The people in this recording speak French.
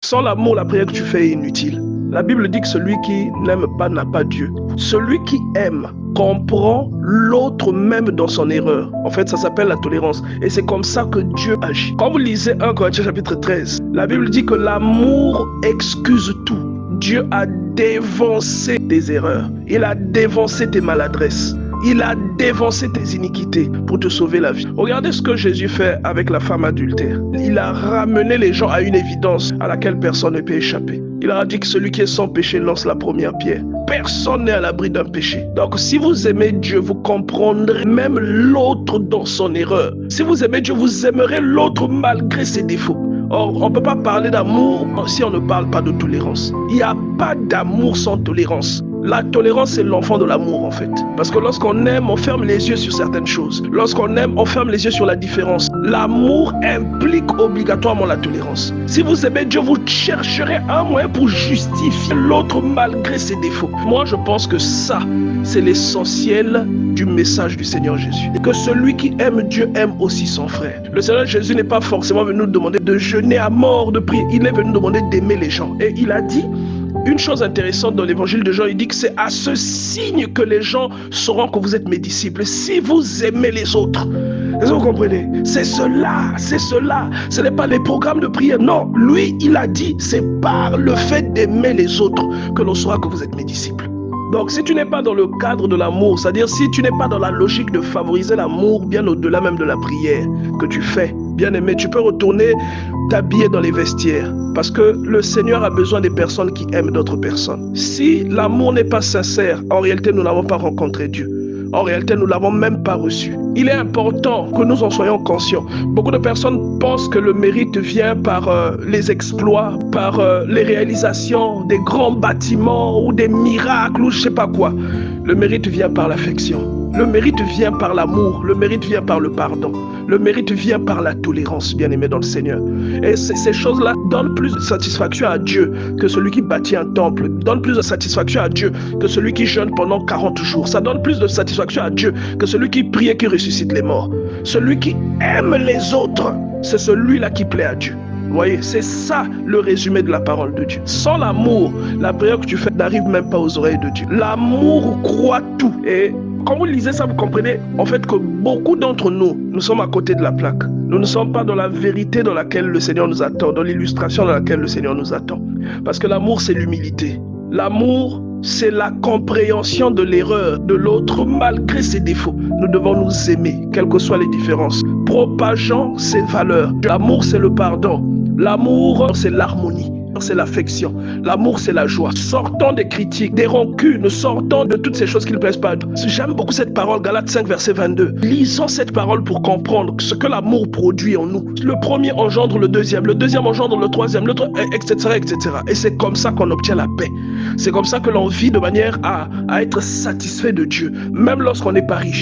Sans l'amour, la prière que tu fais est inutile. La Bible dit que celui qui n'aime pas n'a pas Dieu. Celui qui aime comprend l'autre même dans son erreur. En fait, ça s'appelle la tolérance. Et c'est comme ça que Dieu agit. Quand vous lisez 1 Corinthiens chapitre 13, la Bible dit que l'amour excuse tout. Dieu a dévancé tes erreurs. Il a dévancé tes maladresses. Il a dévancé tes iniquités pour te sauver la vie. Regardez ce que Jésus fait avec la femme adultère. Il a ramené les gens à une évidence à laquelle personne ne peut échapper. Il a dit que celui qui est sans péché lance la première pierre. Personne n'est à l'abri d'un péché. Donc si vous aimez Dieu, vous comprendrez même l'autre dans son erreur. Si vous aimez Dieu, vous aimerez l'autre malgré ses défauts. Or, on ne peut pas parler d'amour si on ne parle pas de tolérance. Il n'y a pas d'amour sans tolérance. La tolérance, c'est l'enfant de l'amour en fait. Parce que lorsqu'on aime, on ferme les yeux sur certaines choses. Lorsqu'on aime, on ferme les yeux sur la différence. L'amour implique obligatoirement la tolérance. Si vous aimez Dieu, vous chercherez un moyen pour justifier l'autre malgré ses défauts. Moi, je pense que ça, c'est l'essentiel du message du Seigneur Jésus. Que celui qui aime Dieu aime aussi son frère. Le Seigneur Jésus n'est pas forcément venu nous demander de jeûner à mort, de prier. Il est venu nous demander d'aimer les gens. Et il a dit une chose intéressante dans l'évangile de Jean, il dit que c'est à ce signe que les gens sauront que vous êtes mes disciples. Si vous aimez les autres. Est-ce que vous comprenez? C'est cela, c'est cela. Ce n'est pas les programmes de prière. Non, lui, il a dit, c'est par le fait d'aimer les autres que l'on saura que vous êtes mes disciples. Donc, si tu n'es pas dans le cadre de l'amour, c'est-à-dire si tu n'es pas dans la logique de favoriser l'amour bien au-delà même de la prière que tu fais, bien aimé, tu peux retourner t'habiller dans les vestiaires parce que le Seigneur a besoin des personnes qui aiment d'autres personnes. Si l'amour n'est pas sincère, en réalité, nous n'avons pas rencontré Dieu. En réalité, nous ne l'avons même pas reçu. Il est important que nous en soyons conscients. Beaucoup de personnes pensent que le mérite vient par les exploits, par les réalisations des grands bâtiments ou des miracles ou je ne sais pas quoi. Le mérite vient par l'affection. Le mérite vient par l'amour. Le mérite vient par le pardon. Le mérite vient par la tolérance, bien-aimé dans le Seigneur. Et ces choses-là donnent plus de satisfaction à Dieu que celui qui bâtit un temple. Donnent plus de satisfaction à Dieu que celui qui jeûne pendant 40 jours. Ça donne plus de satisfaction à Dieu que celui qui prie et qui ressuscite les morts. Celui qui aime les autres, c'est celui-là qui plaît à Dieu. Vous voyez, c'est ça le résumé de la parole de Dieu. Sans l'amour, la prière que tu fais n'arrive même pas aux oreilles de Dieu. L'amour croit tout. Et quand vous lisez ça, vous comprenez en fait que beaucoup d'entre nous, nous sommes à côté de la plaque. Nous ne sommes pas dans la vérité dans laquelle le Seigneur nous attend, dans l'illustration dans laquelle le Seigneur nous attend. Parce que l'amour, c'est l'humilité. L'amour, c'est la compréhension de l'erreur de l'autre malgré ses défauts. Nous devons nous aimer, quelles que soient les différences, propageant ses valeurs. L'amour, c'est le pardon. L'amour, c'est l'harmonie. C'est l'affection. L'amour, c'est la joie. Sortons des critiques, des rancunes, sortons de toutes ces choses qui ne plaisent pas. J'aime beaucoup cette parole, Galates 5, verset 22. Lisons cette parole pour comprendre ce que l'amour produit en nous. Le premier engendre le deuxième engendre le troisième, etc., etc. Et c'est comme ça qu'on obtient la paix. C'est comme ça que l'on vit de manière à être satisfait de Dieu, même lorsqu'on n'est pas riche.